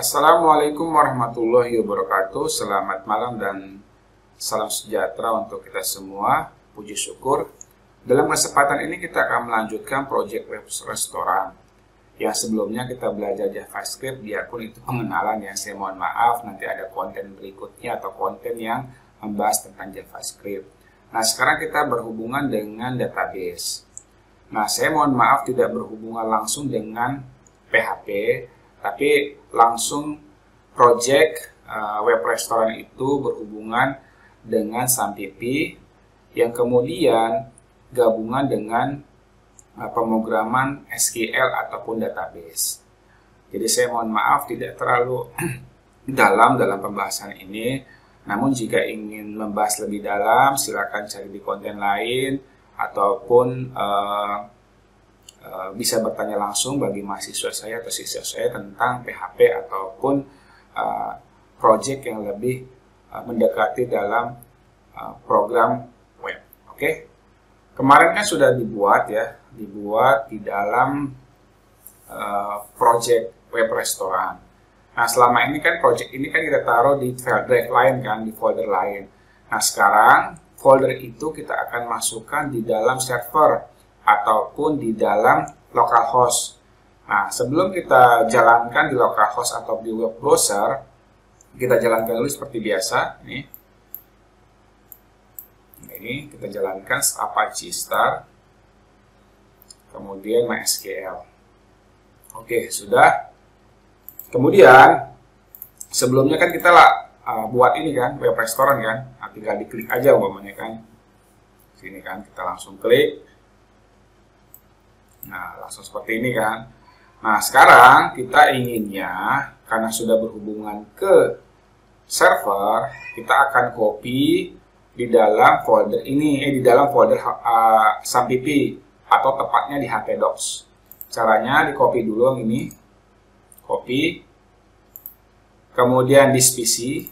Assalamualaikum warahmatullahi wabarakatuh. Selamat malam dan salam sejahtera untuk kita semua. Puji syukur. Dalam kesempatan ini kita akan melanjutkan proyek web restoran. Yang sebelumnya kita belajar JavaScript, biarpun itu pengenalan ya. Saya mohon maaf, nanti ada konten berikutnya atau konten yang membahas tentang JavaScript. Nah, sekarang kita berhubungan dengan database. Nah, saya mohon maaf tidak berhubungan langsung dengan PHP, tapi langsung project web restoran itu berhubungan dengan SAMPP yang kemudian gabungan dengan pemrograman SQL ataupun database. Jadi saya mohon maaf tidak terlalu dalam pembahasan ini. Namun jika ingin membahas lebih dalam, silakan cari di konten lain ataupun bisa bertanya langsung bagi mahasiswa saya atau siswa saya tentang PHP ataupun project yang lebih mendekati dalam program web. Oke. Kemarin kan sudah dibuat di dalam project web restoran. Nah, selama ini kan project ini kan kita taruh di drive lain kan, di folder lain. Nah, sekarang folder itu kita akan masukkan di dalam server ataupun di dalam localhost. Nah, sebelum kita jalankan di localhost atau di web browser, kita jalankan dulu seperti biasa. Ini kita jalankan Apache Start, kemudian MySQL. Oke, sudah. Kemudian sebelumnya kan kita buat ini kan web restoran kan, nah, tinggal diklik aja umpamanya kan. Sini kan kita langsung klik. Nah, langsung seperti ini kan. Nah, sekarang kita inginnya, karena sudah berhubungan ke server, kita akan copy di dalam folder ini, di dalam folder SAMPP, atau tepatnya di htdocs. Caranya di copy dulu yang ini, copy, kemudian di PC,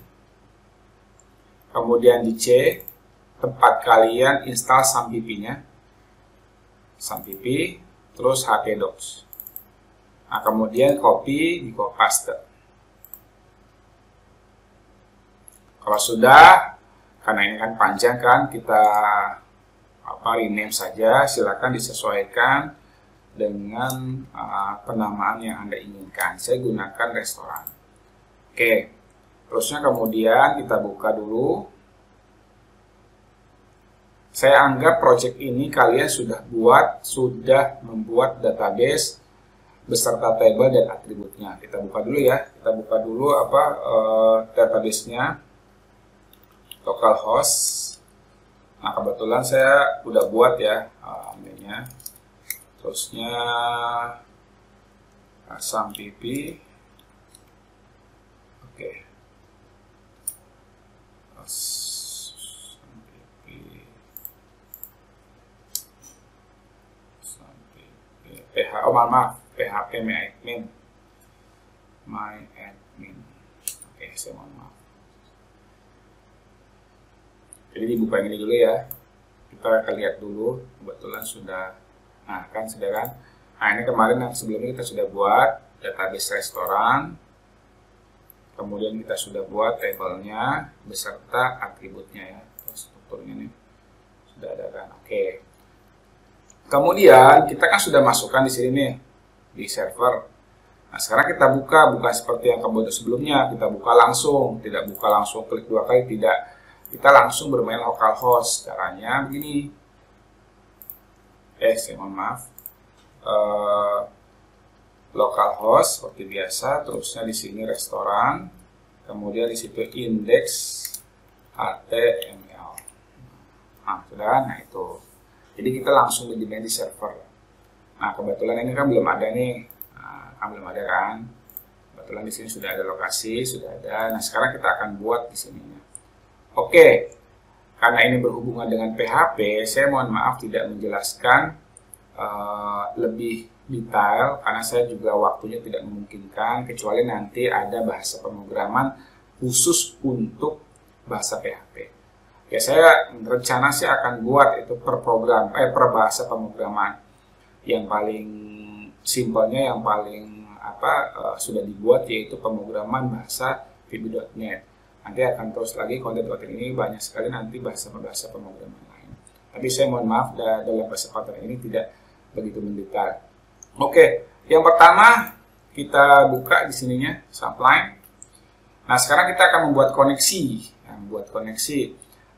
kemudian di C, tempat kalian install SAMPP-nya, SAMPP, terus htdocs. Nah, kemudian copy, di paste. Kalau sudah, karena ini kan panjang kan, kita rename saja. Silakan disesuaikan dengan penamaan yang Anda inginkan. Saya gunakan restoran. Oke, terusnya kemudian kita buka dulu. Saya anggap project ini kalian sudah membuat database beserta tabel dan atributnya. Kita buka dulu ya. Kita buka dulu database-nya, localhost. Nah, kebetulan saya udah buat ya adminnya. Terusnya SAMPP. Oke. PHP myadmin. Oke, saya mohon maaf. Jadi dibuka ini dulu ya. Kita akan lihat dulu. Kebetulan sudah. Nah, kan sudah kan. Nah, ini kemarin yang sebelumnya kita sudah buat database restoran. Kemudian kita sudah buat tabelnya beserta atributnya ya. Strukturnya ini sudah ada kan. Oke. Kemudian kita kan sudah masukkan di sini nih di server. Nah, sekarang kita bukan seperti yang kemudian sebelumnya, kita buka langsung, tidak buka langsung klik 2 kali, tidak. Kita langsung bermain localhost. Caranya begini. Saya mohon maaf. Localhost seperti biasa, terusnya di sini restoran, kemudian di situ index HTML. Nah, sudah. Nah, itu. Jadi kita langsung bermain di server. Nah, kebetulan ini kan belum ada nih. Nah, belum ada kan. Kebetulan di sini sudah ada lokasi, sudah ada. Nah, sekarang kita akan buat di sini. Oke. Karena ini berhubungan dengan PHP, saya mohon maaf tidak menjelaskan lebih detail karena saya juga waktunya tidak memungkinkan, kecuali nanti ada bahasa pemrograman khusus untuk bahasa PHP. Ya, saya rencana sih akan buat itu per bahasa pemrograman. Yang paling simpelnya, yang paling sudah dibuat, yaitu pemrograman bahasa VB.NET. Nanti akan terus lagi konten-konten ini banyak sekali nanti bahasa-bahasa pemrograman lain. Tapi saya mohon maaf dalam kesempatan ini tidak begitu mendetail. Oke, yang pertama kita buka di sininya subline. Nah, sekarang kita akan membuat koneksi,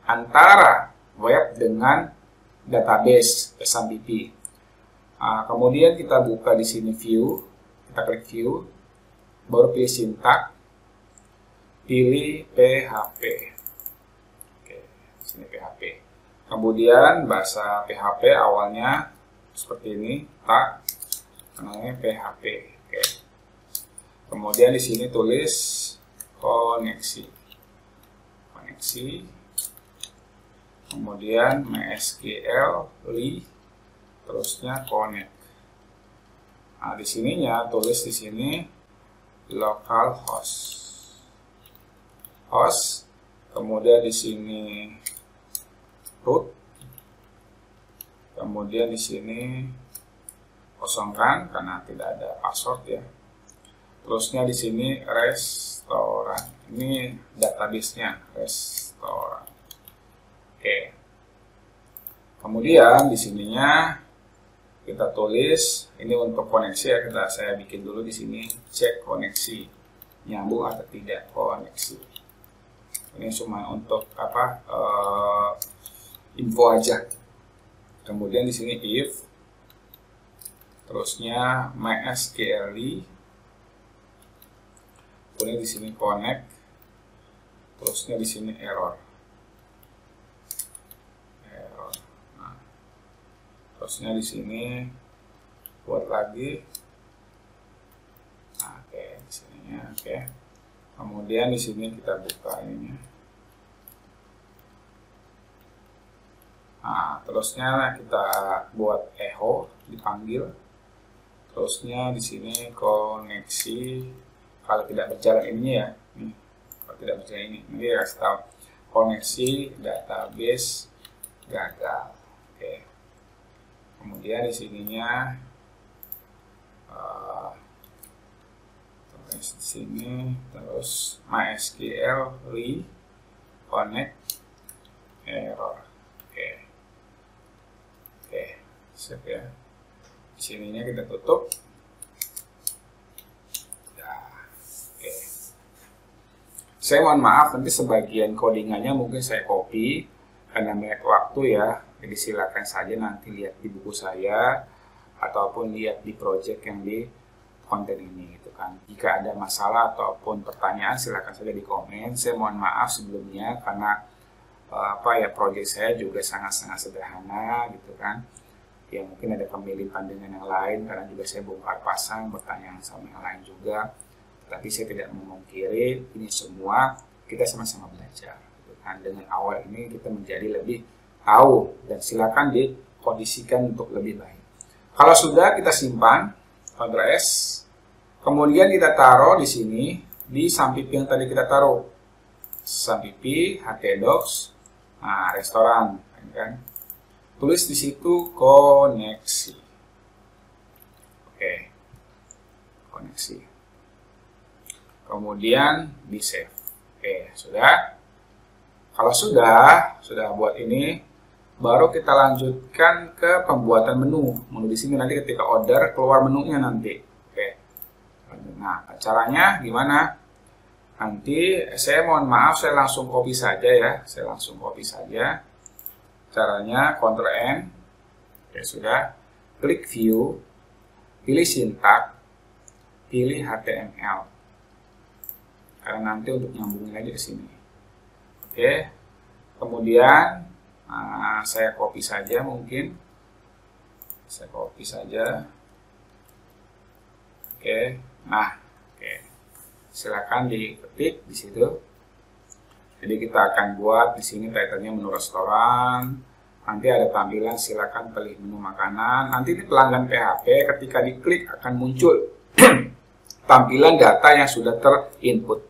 antara web dengan database SMPP. Kemudian kita buka di sini view, kita klik view, baru pilih sintak, pilih PHP. Oke, sini PHP. Kemudian bahasa PHP awalnya seperti ini, tag, namanya PHP. Oke. Kemudian di sini tulis koneksi. Kemudian MySQL, terusnya connect. Nah, di sininya tulis di sini localhost. Kemudian di sini root. Kemudian di sini kosongkan karena tidak ada password ya. Terusnya di sini restoran. Ini database-nya restoran. Oke. Kemudian di sininya kita tulis ini untuk koneksi ya, saya bikin dulu di sini cek koneksi nyambung atau tidak koneksi. Ini cuma untuk info aja. Kemudian di sini if, terusnya MySQL, kemudian di sini connect, terusnya di sini error. Nah, terusnya di sini buat lagi. Nah, oke, di sininya oke. Kemudian di sini kita buka ininya. Nah, terusnya kita buat echo dipanggil. Terusnya di sini koneksi kalau tidak berjalan ini ya. Nih, kalau tidak berjalan ini kasih tahu koneksi database gagal. Oke. Kemudian di sininya terus di sini terus MySQL connect error. Oke, siap ya. Di sininya kita tutup. Oke. Saya mohon maaf nanti sebagian codingannya mungkin saya copy karena banyak waktu ya. Jadi silakan saja nanti lihat di buku saya ataupun lihat di project yang di konten ini gitu kan. Jika ada masalah ataupun pertanyaan silakan saja di komen. Saya mohon maaf sebelumnya karena project saya juga sangat-sangat sederhana gitu kan. Ya mungkin ada pemilihan dengan yang lain karena juga saya bongkar pasang bertanya sama yang lain juga. Tapi saya tidak memungkiri ini semua kita sama-sama belajar gitu kan. Dengan awal ini kita menjadi lebih tahu dan silakan dikondisikan untuk lebih baik. Kalau sudah kita simpan, Ctrl S, kemudian kita taruh di sini di SMPP yang tadi kita taruh. SMPP, htdocs, nah restoran kan. Tulis di situ koneksi. Oke. Koneksi. Kemudian di save. Oke, sudah. Kalau sudah buat ini, baru kita lanjutkan ke pembuatan menu. Menu di sini nanti ketika order keluar menunya nanti. Oke. Nah, caranya gimana? Nanti saya mohon maaf saya langsung copy saja ya. Saya langsung copy saja. Caranya Ctrl N. Oke, sudah. Klik view, pilih sintak, pilih HTML. Karena nanti untuk nyambungin aja ke sini. Oke. Kemudian saya copy saja mungkin. Saya copy saja. Oke. Nah, oke. Silakan diketik di situ. Jadi kita akan buat di sini title-nya menu restoran. Nanti ada tampilan silakan pilih menu makanan. Nanti di pelanggan PHP ketika diklik akan muncul tampilan data yang sudah terinput.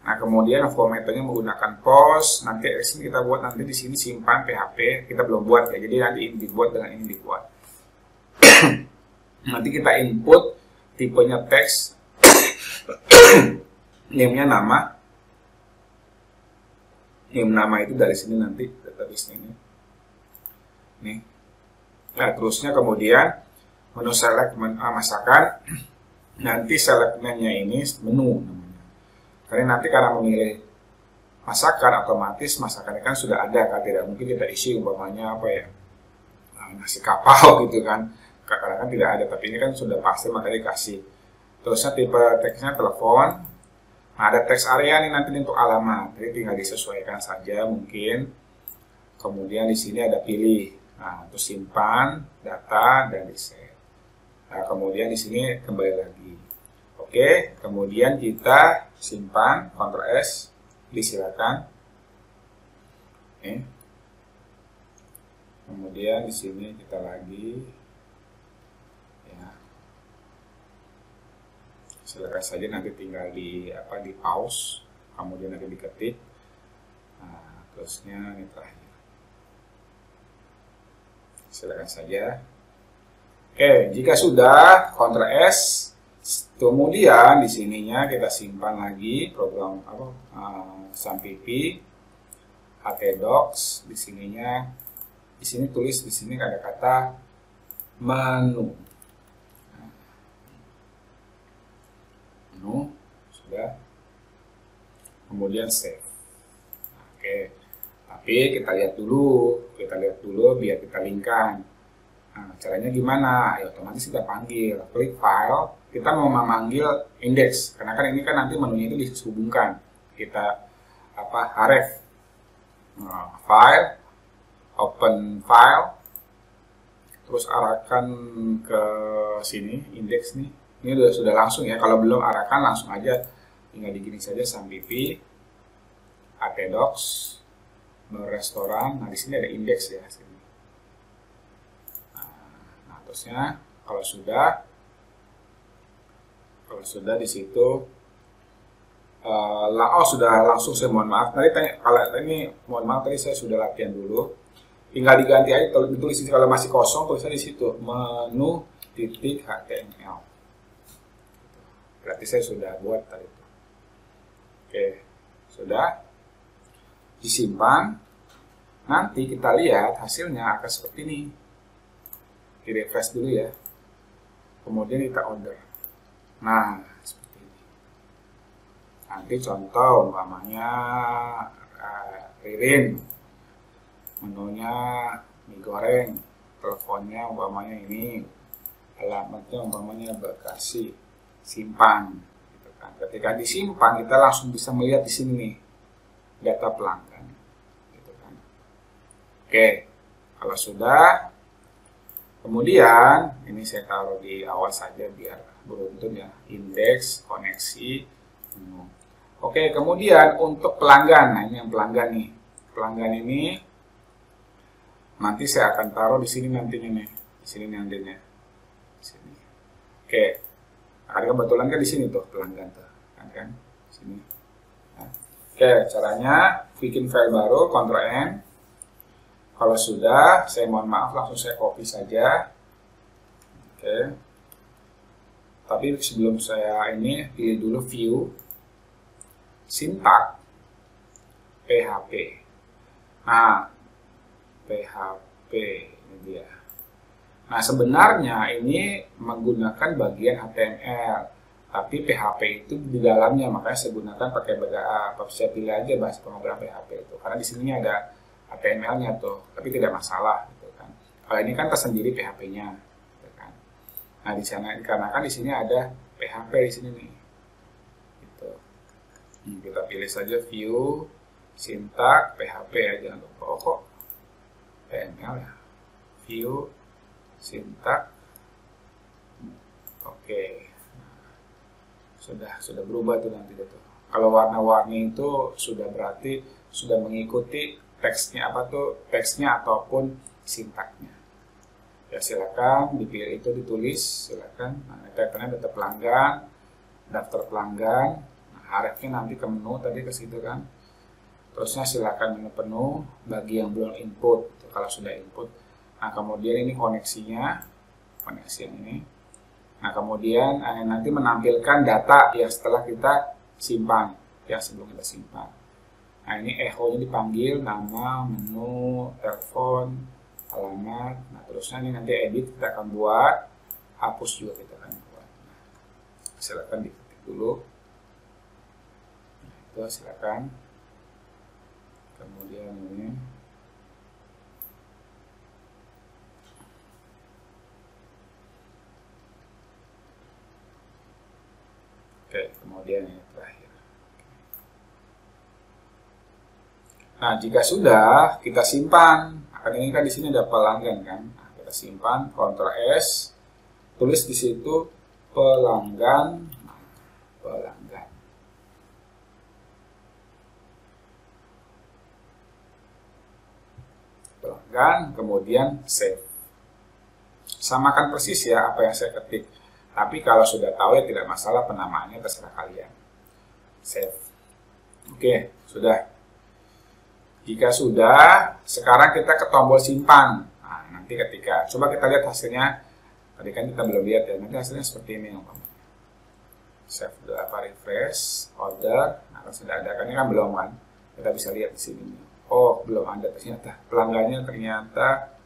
Nah, kemudian formatnya menggunakan post. Nanti di sini kita buat nanti di sini simpan PHP. Kita belum buat ya. Jadi nanti ini dibuat dengan ini dibuat. Nanti kita input tipenya teks, name-nya nama. Nama itu dari sini nanti database ini. Nih. Nah, terusnya kemudian menu select masakan. Nanti select menu-nya ini menu namanya. Karena memilih masakan, otomatis masakan kan sudah ada kan, tidak mungkin kita isi umpamanya apa ya, nasi kapau gitu kan. Kadang kan tidak ada, tapi ini kan sudah pasti makanya dikasih. Terusnya tipe teksnya telepon. Nah, ada teks area nih nanti untuk alamat, jadi tinggal disesuaikan saja mungkin. Kemudian di sini ada pilih, nah untuk simpan data dan di save. Nah, kemudian di sini kembali lagi. Oke, kemudian kita simpan, Ctrl S, disilakan. Oke. Kemudian di sini kita lagi, ya. Silakan saja nanti tinggal di pause, kemudian nanti diketik. Nah, terusnya ini terakhir. Silakan saja. Oke, jika sudah Ctrl S, kemudian di sininya kita simpan lagi program SAMPP, htdocs, di sininya, di sini tulis di sini ada kata menu. Sudah, kemudian save. Oke, tapi kita lihat dulu biar kita linkkan. Nah, caranya gimana? Ya otomatis kita panggil, klik file, kita mau memanggil index, karena kan ini kan nanti menunya itu dihubungkan. Kita href file, open file, terus arahkan ke sini index nih. Ini sudah langsung ya, kalau belum arahkan langsung aja, tinggal digini saja SAMPP, htdocs, restoran. Nah, di sini ada indeks ya. Nah, terusnya kalau sudah di situ, sudah langsung, saya mohon maaf. Tadi tanya, kalau ini mohon maaf tadi saya sudah latihan dulu. Tinggal diganti aja, kalau ditulis kalau masih kosong tulisnya di situ menu .html. Berarti saya sudah buat tadi itu. Oke, sudah disimpan. Nanti kita lihat hasilnya akan seperti ini. Di refresh dulu ya. Kemudian kita order. Nah, seperti ini. Nanti contoh umpamanya Ririn, menunya mie goreng, teleponnya umpamanya ini, alamatnya umpamanya Bekasi. Simpan, gitu kan. Ketika disimpan kita langsung bisa melihat di sini nih data pelanggan, gitu kan. Oke, kalau sudah, kemudian ini saya taruh di awal saja biar beruntun ya, indeks, koneksi. Oke, kemudian untuk pelanggan, nah ini yang pelanggan nih, pelanggan ini nanti saya akan taruh di sini nantinya nih, di sini nantinya, di sini. Oke. Ada kebetulan kan di sini tuh pelanggan tuh, kan sini. Nah, oke, caranya bikin file baru, Ctrl N. Kalau sudah, saya mohon maaf langsung saya copy saja. Oke. Tapi sebelum saya ini pilih dulu view, syntax, PHP. Nah, PHP ini dia. Nah, sebenarnya ini menggunakan bagian HTML, tapi PHP itu di dalamnya, makanya saya gunakan pakai saya pilih aja bahasa pemrograman PHP itu, karena di sini ada HTML-nya tuh, tapi tidak masalah, gitu kan. Kalau ini kan tersendiri PHP-nya, gitu kan. Nah, di sana dikarenakan di sini ada PHP di sini nih, gitu. Kita pilih saja view, syntax, PHP aja, kok HTML ya, view, syntax. Oke. Sudah berubah tuh nanti tuh. Kalau warna-warni itu sudah berarti sudah mengikuti teksnya teksnya ataupun sintaknya. Ya silakan dipilih itu ditulis, silakan. Nah, datanya data pelanggan, daftar pelanggan. Nah, hrefnya nanti ke menu tadi ke situ kan. Terusnya silakan menu penuh bagi yang belum input. Kalau sudah input. Nah, kemudian ini koneksinya, koneksi yang ini. Nah, kemudian nanti menampilkan data yang setelah kita simpan, yang sebelum kita simpan. Nah, ini echo-nya dipanggil, nama, menu, telepon, alamat. Nah, terusnya ini nanti edit kita akan buat, hapus juga kita akan buat. Nah, silakan diketik dulu. Nah, itu silakan. Kemudian ini. Oke, kemudian ini terakhir. Nah, jika sudah, kita simpan. Akan ini kan di sini ada pelanggan kan. Nah, kita simpan, Ctrl S, tulis di situ pelanggan, pelanggan. Pelanggan, kemudian save. Samakan persis ya apa yang saya ketik. Tapi kalau sudah tahu ya tidak masalah, penamaannya terserah kalian. Save. Oke, sudah. Jika sudah, sekarang kita ke tombol simpan. Nah, nanti ketika, coba kita lihat hasilnya. Tadi kan kita belum lihat ya, nanti hasilnya seperti ini. Save dulu apa, refresh, order. Nah, kalau sudah ada, kan ini kan belum kan. Kita bisa lihat di sini. Oh, belum ada ternyata. Pelanggannya ternyata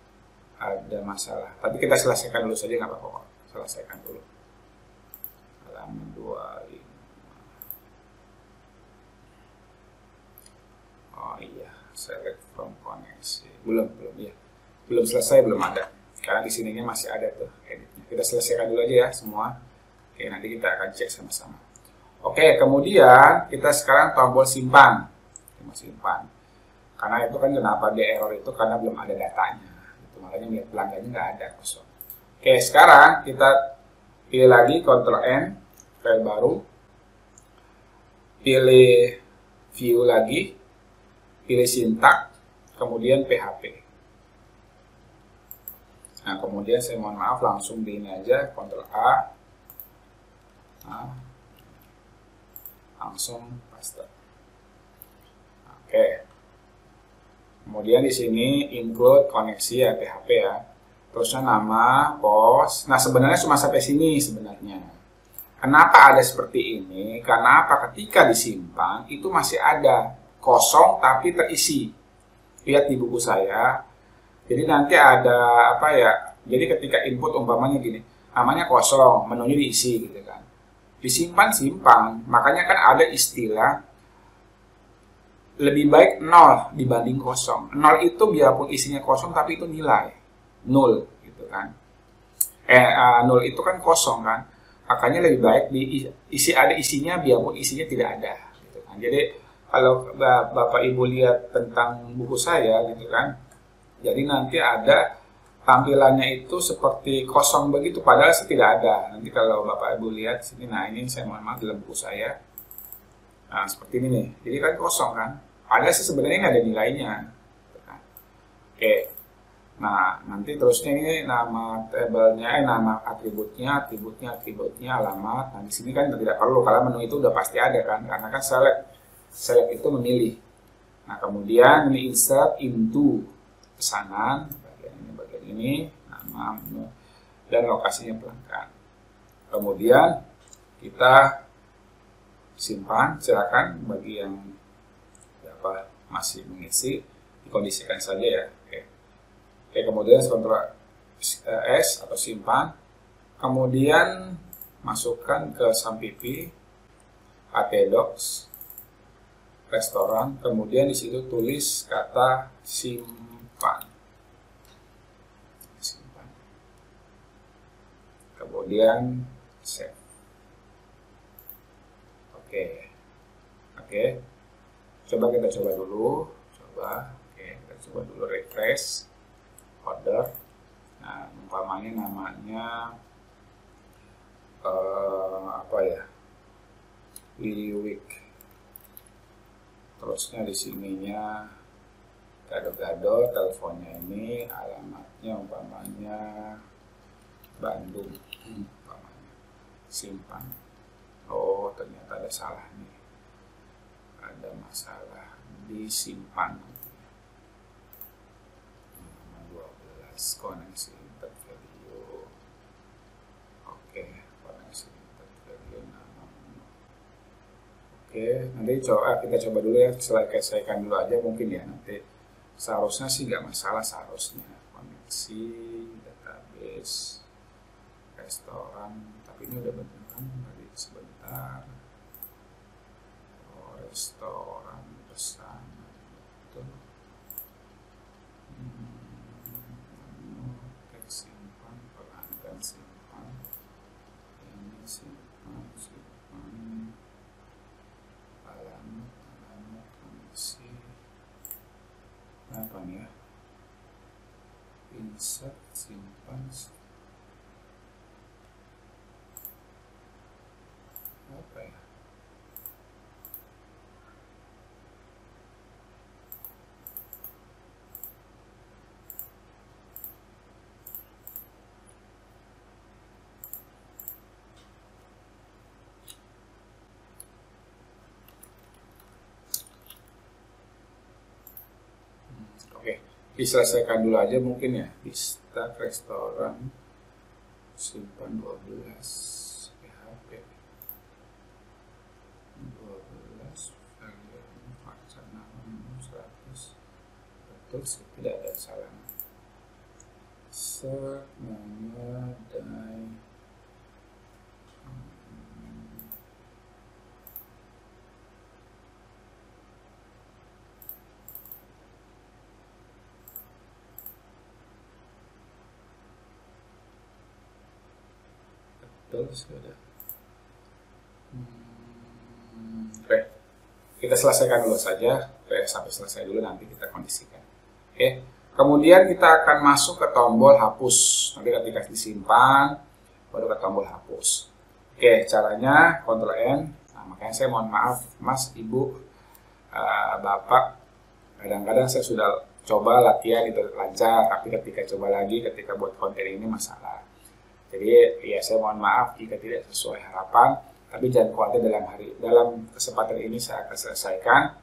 ada masalah. Tapi kita selesaikan dulu saja, nggak apa-apa. Selesaikan dulu. Halaman 25. Oh iya, select from koneksi. Belum ya. Belum selesai, belum ada. Karena di sininya masih ada tuh editnya. Kita selesaikan dulu aja ya semua. Oke, nanti kita akan cek sama-sama. Oke, kemudian kita sekarang tombol simpan. Simpan. Karena itu kan kenapa di error itu karena belum ada datanya. Itu makanya melihat pelanggannya nggak ada, kosong. Oke, sekarang kita pilih lagi Ctrl N, file baru. Pilih view lagi. Pilih sintak, kemudian PHP. Nah, kemudian saya mohon maaf langsung di ini aja, Ctrl A. Nah, langsung paste. Oke. Kemudian di sini include koneksi ya, PHP ya. Terusnya nama, pos. Nah, sebenarnya cuma sampai sini sebenarnya. Kenapa ada seperti ini? Karena apa? Ketika disimpan itu masih ada kosong tapi terisi. Lihat di buku saya. Jadi nanti ada apa ya? Jadi ketika input umpamanya gini, namanya kosong, menunya diisi gitu kan. Disimpan simpan. Makanya kan ada istilah lebih baik 0 dibanding kosong. 0 itu biarpun isinya kosong tapi itu nilai 0 gitu kan. 0 itu kan kosong kan. Makanya lebih baik diisi ada isinya biarpun isinya tidak ada gitu kan. Jadi kalau Bapak Ibu lihat tentang buku saya gitu kan. Jadi nanti ada tampilannya itu seperti kosong begitu padahal sih tidak ada. Nanti kalau Bapak Ibu lihat sini, nah ini saya mohon maaf dalam buku saya. Nah, seperti ini nih. Jadi kan kosong kan. Padahal sih sebenarnya nggak ada nilainya. Oke. Nah, nanti terusnya ini nama tabelnya, nama atributnya, alamat. Nah, di sini kan tidak perlu karena menu itu udah pasti ada kan. Karena kan select itu memilih. Nah, kemudian ini insert into pesanan, bagian ini, nama, menu, dan lokasinya pelanggan. Kemudian kita simpan, silakan bagi yang masih mengisi dikondisikan saja ya. Oke, kemudian Ctrl S atau simpan, kemudian masukkan ke Sampipi, htdocs, restoran, kemudian di situ tulis kata simpan, kemudian save. Oke. Coba kita coba dulu, Oke, kita coba dulu refresh, order. Nah, umpamanya namanya apa ya, Liwik. Terusnya di sininya gado-gado, teleponnya ini, alamatnya umpamanya Bandung, umpamanya simpan. Oh, ternyata ada salah nih. Ada masalah disimpan. 12 koneksi intervalue. Oke, Oke, nanti kita coba dulu ya, selesaikan dulu aja mungkin ya, nanti seharusnya sih nggak masalah, seharusnya koneksi database restoran, tapi ini udah bener kan, tadi sebentar. Oh, restoran bersama itu teks simpan, pelanggan simpan, ini simpan alamat koneksi apa nih ya, insert simpan apa ya, oke, diselesaikan dulu aja mungkin ya. Di start restoran simpan 12 PHP 12 variabel fakta nama 100, betul sih, tidak ada salah. Set nama dan betul sudah. Oke, kita selesaikan dulu saja. Oke, sampai selesai dulu, nanti kita kondisikan. Oke, kemudian kita akan masuk ke tombol hapus. Nanti ketika disimpan, baru ke tombol hapus. Oke, caranya Ctrl N. Nah, makanya saya mohon maaf, Mas, Ibu, Bapak. Kadang-kadang saya sudah coba latihan itu lancar, tapi ketika coba lagi, ketika buat konten ini masalah. Jadi ya saya mohon maaf jika tidak sesuai harapan, tapi jangan khawatir, dalam kesempatan ini saya akan selesaikan.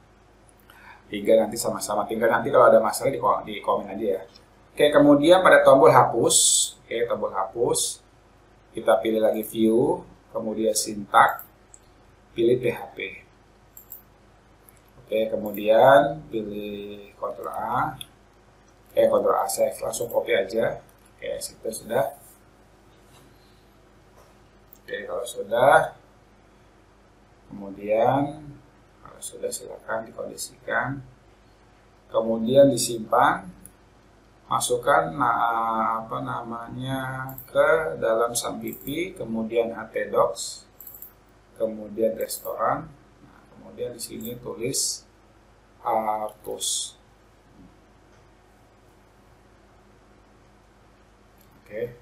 Tinggal nanti sama-sama, tinggal nanti kalau ada masalah di komen aja ya. Oke, kemudian pada tombol hapus, oke, tombol hapus, kita pilih lagi view, kemudian sintak, pilih PHP. Oke, kemudian pilih Ctrl A, Ctrl A, saya langsung copy aja. Oke, itu sudah. Oke, kalau sudah, kemudian kalau sudah silakan dikondisikan, kemudian disimpan, masukkan apa namanya ke dalam SAMPP, kemudian htdocs, kemudian restoran. Nah, kemudian di sini tulis hapus. Oke,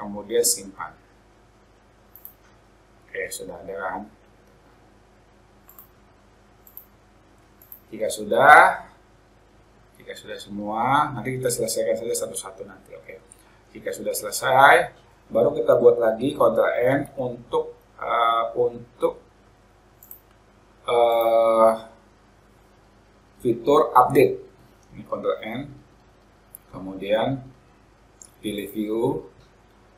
kemudian simpan. Oke, sudah ada kan? Jika sudah semua, nanti kita selesaikan saja satu-satu nanti. Oke. Jika sudah selesai, baru kita buat lagi Ctrl N untuk fitur update. Ini Ctrl N, kemudian pilih view,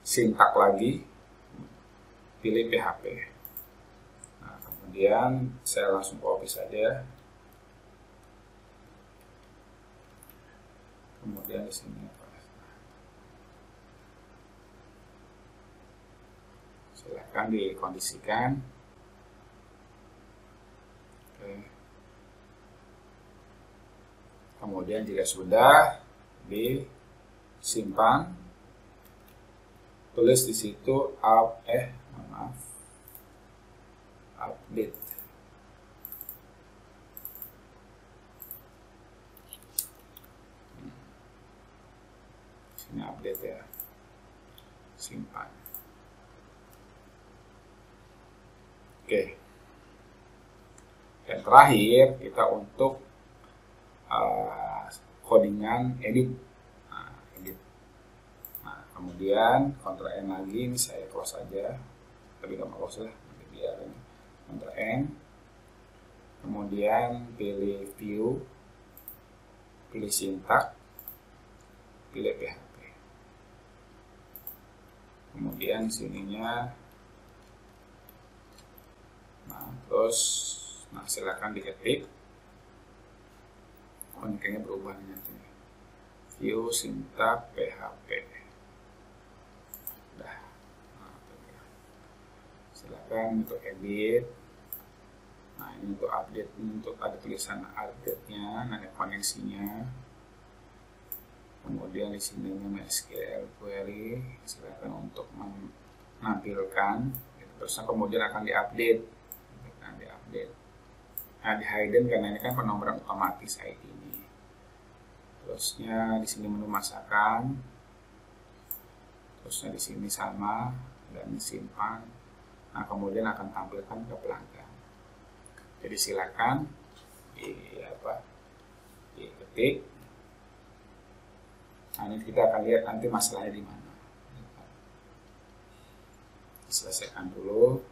sintak lagi, pilih PHP. Nah, kemudian saya langsung copy saja. Kemudian di sini silakan dikondisikan. Oke. Kemudian jika sudah disimpan, tulis di situ update. Ini update ya, simpan. Oke, dan terakhir kita untuk codingan edit. Nah, kemudian Ctrl N lagi, ini saya close aja, tapi nggak mau close lah, nanti biar ini. Ctrl N, kemudian pilih view, pilih sintak, pilih PHP. Kemudian sininya, nah, Terus, nah silakan diketik. Oh, ini kayaknya berubah nanti. View syntax PHP. Udah. Nah, silakan untuk edit. Nah, ini untuk update, untuk ada tulisan update-nya, ada koneksinya. Kemudian di sini MySQL query, silakan untuk menampilkan. Terus kemudian akan diupdate. Nah, di hidden karena ini kan penomoran otomatis ID ini. Terusnya di sini menu masakan. Terusnya di sini sama dan simpan. Nah, kemudian akan tampilkan ke pelanggan. Jadi silakan diketik. Nah, ini kita akan lihat nanti masalahnya di mana. Selesaikan dulu.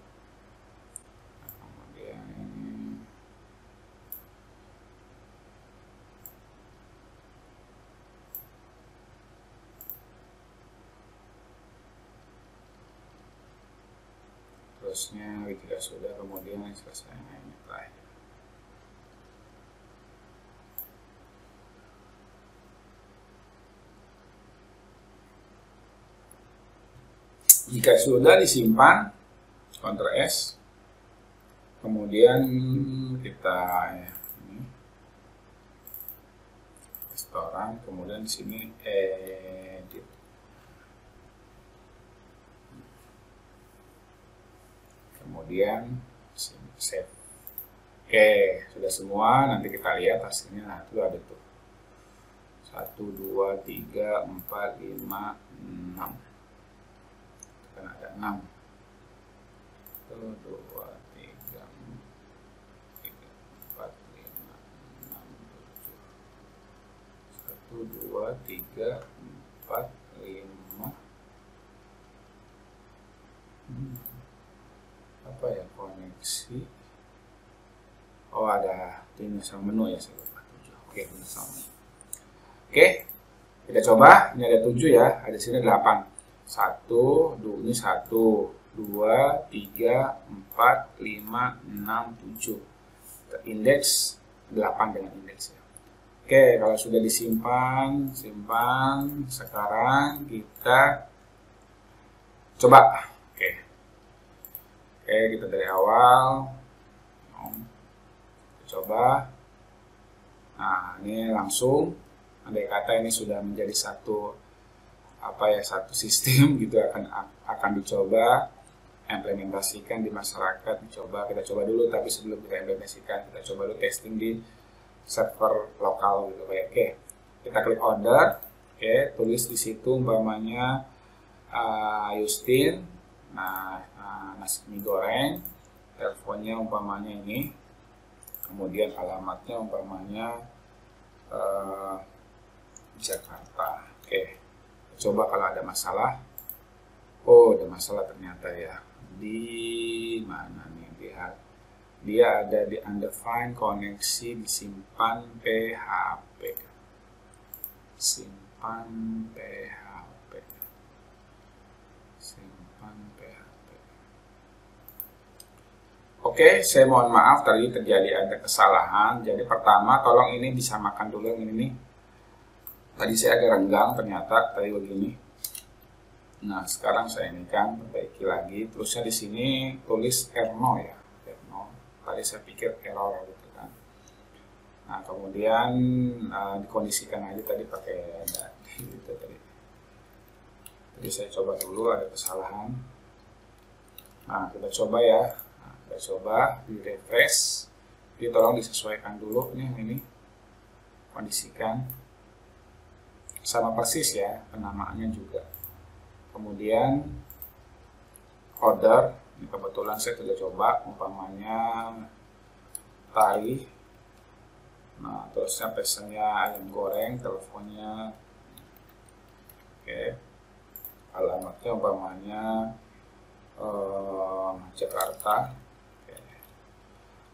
Nah, kemudian ini. Terusnya jika sudah, kemudian selesai ini terakhir. Jika sudah disimpan, Ctrl S, kemudian kita ini restoran, kemudian di sini edit. Kemudian save. Oke, sudah semua. Nanti kita lihat hasilnya. Nah, itu ada tuh 1, 2, 3, 4, 5, 6. Kan ada 6. 1, 2, 3, 4, 5, 6, 7. 1, 2, 3, 4, 5. Apa ya, koneksi? Oh, ada ini sama menu ya, saya lupa 7. Oke, sama. Oke, kita coba. Ini ada 7 ya, ada sini 8. 1, 2, ini 1, 2, 3, 4, 5, 6, 7. Indeks 8 dengan indeks ya. Oke, kalau sudah disimpan, simpan. Sekarang kita coba. Oke, kita dari awal. Coba. Nah, ini langsung. Andai kata ini sudah menjadi satu sistem gitu, akan dicoba implementasikan di masyarakat. Kita coba dulu, tapi sebelum kita implementasikan, kita coba dulu testing di server lokal gitu. Oke, kita klik order. Oke, tulis di situ umpamanya Justin. Nah, nasi mie goreng, teleponnya umpamanya ini, kemudian alamatnya umpamanya Jakarta. Oke, coba kalau ada masalah. Oh, ada masalah ternyata ya. Di mana nih? Lihat, dia ada di undefined koneksi, disimpan PHP. Simpan PHP. Simpan PHP. Oke, saya mohon maaf tadi terjadi ada kesalahan. Jadi pertama, tolong ini disamakan dulu yang ini. Tadi saya agak renggang ternyata tadi begini. Nah, sekarang saya ini kan perbaiki lagi. Terusnya di sini tulis R0 ya. R0. Tadi saya pikir error gitu kan. Nah, kemudian dikondisikan aja tadi pakai gitu tadi. Jadi saya coba dulu, ada kesalahan. Nah, kita coba ya. Nah, kita coba di refresh. Jadi tolong disesuaikan dulu nih ini. Kondisikan sama persis ya, penamaannya juga. Kemudian order, ini kebetulan saya sudah coba umpamanya Thai. Nah, terusnya pesannya ayam goreng, teleponnya alamatnya umpamanya Jakarta.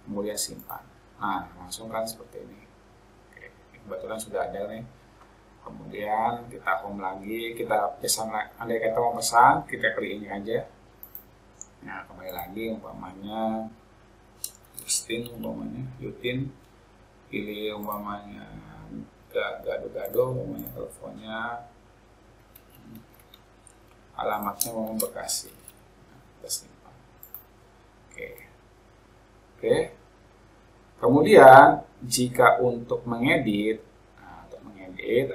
Kemudian simpan. Nah, langsung kan seperti ini. Kebetulan sudah ada nih. Kemudian kita home lagi, kita pesan, andai kata mau pesan, kita klik ini aja. Nah, kembali lagi umpamanya Justin umpamanya, Yutin, pilih umpamanya Gado-Gado, umpamanya teleponnya, alamatnya mau Bekasi. Kita simpan. Oke. Kemudian jika untuk mengedit,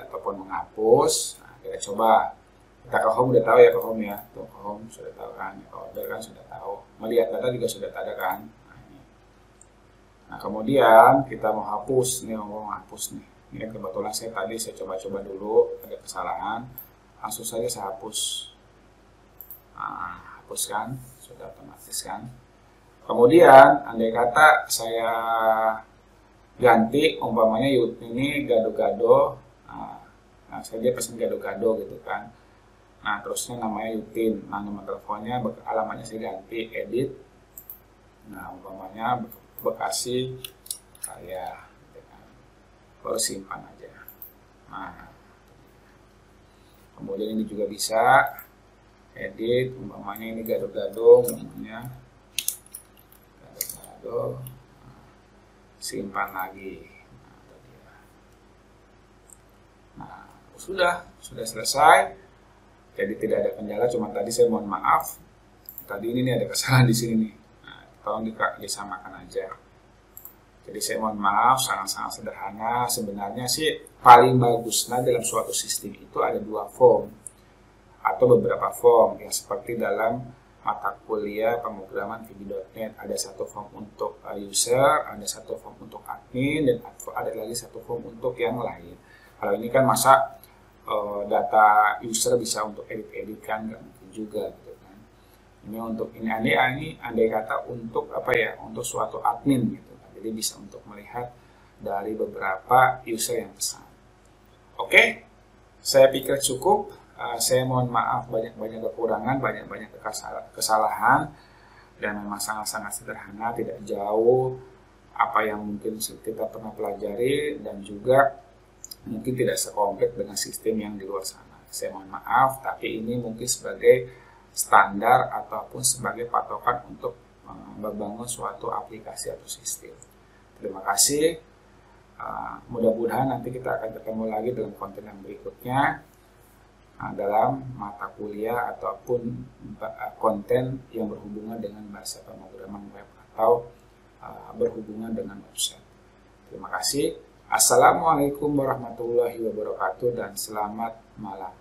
ataupun menghapus, kita coba. Kita ke home udah tahu ya, ke home ya. Tuh, ke home sudah tahu kan, ke order kan sudah tahu. Melihat data juga sudah ada kan. Nah, kemudian kita mau hapus, nih mau hapus nih. Ini kebetulan saya coba-coba dulu, ada kesalahan. Langsung saja saya hapus. Nah, hapuskan, sudah otomatis kan. Kemudian andai kata saya ganti umpamanya ini Gado-Gado. Nah, saya pesan Gado-Gado gitu kan. Nah, terusnya namanya Yutin. Nah, nomor teleponnya, alamatnya saya ganti, edit. Nah, umpamanya Bekasi saya gitu kan. Baru simpan aja. Nah, kemudian ini juga bisa edit, umpamanya ini Gado-Gado, umpamanya Gado-Gado, simpan lagi. Nah, sudah selesai. Jadi tidak ada kendala, cuma tadi saya mohon maaf. Tadi ini ada kesalahan di sini nih. Nah, tolong disamakan aja. Jadi saya mohon maaf, sangat-sangat sederhana. Sebenarnya sih paling bagus dalam suatu sistem itu ada 2 form atau beberapa form yang seperti dalam mata kuliah pemrograman VB.NET. Ada 1 form untuk user, ada 1 form untuk admin, dan ada lagi 1 form untuk yang lain. Kalau ini kan masa data user bisa untuk edit kan, nggak mungkin juga gitu kan. Ini untuk ini andai kata untuk untuk suatu admin gitu kan. Jadi bisa untuk melihat dari beberapa user yang pesan. Oke, saya pikir cukup. Saya mohon maaf banyak kekurangan, banyak kesalahan, dan memang sangat sederhana, tidak jauh apa yang mungkin kita pernah pelajari, dan juga mungkin tidak sekompleks dengan sistem yang di luar sana. Saya mohon maaf, tapi ini mungkin sebagai standar ataupun sebagai patokan untuk membangun suatu aplikasi atau sistem. Terima kasih. Mudah-mudahan nanti kita akan ketemu lagi dalam konten yang berikutnya, dalam mata kuliah ataupun konten yang berhubungan dengan bahasa pemrograman web atau berhubungan dengan website. Terima kasih. Assalamualaikum warahmatullahi wabarakatuh dan selamat malam.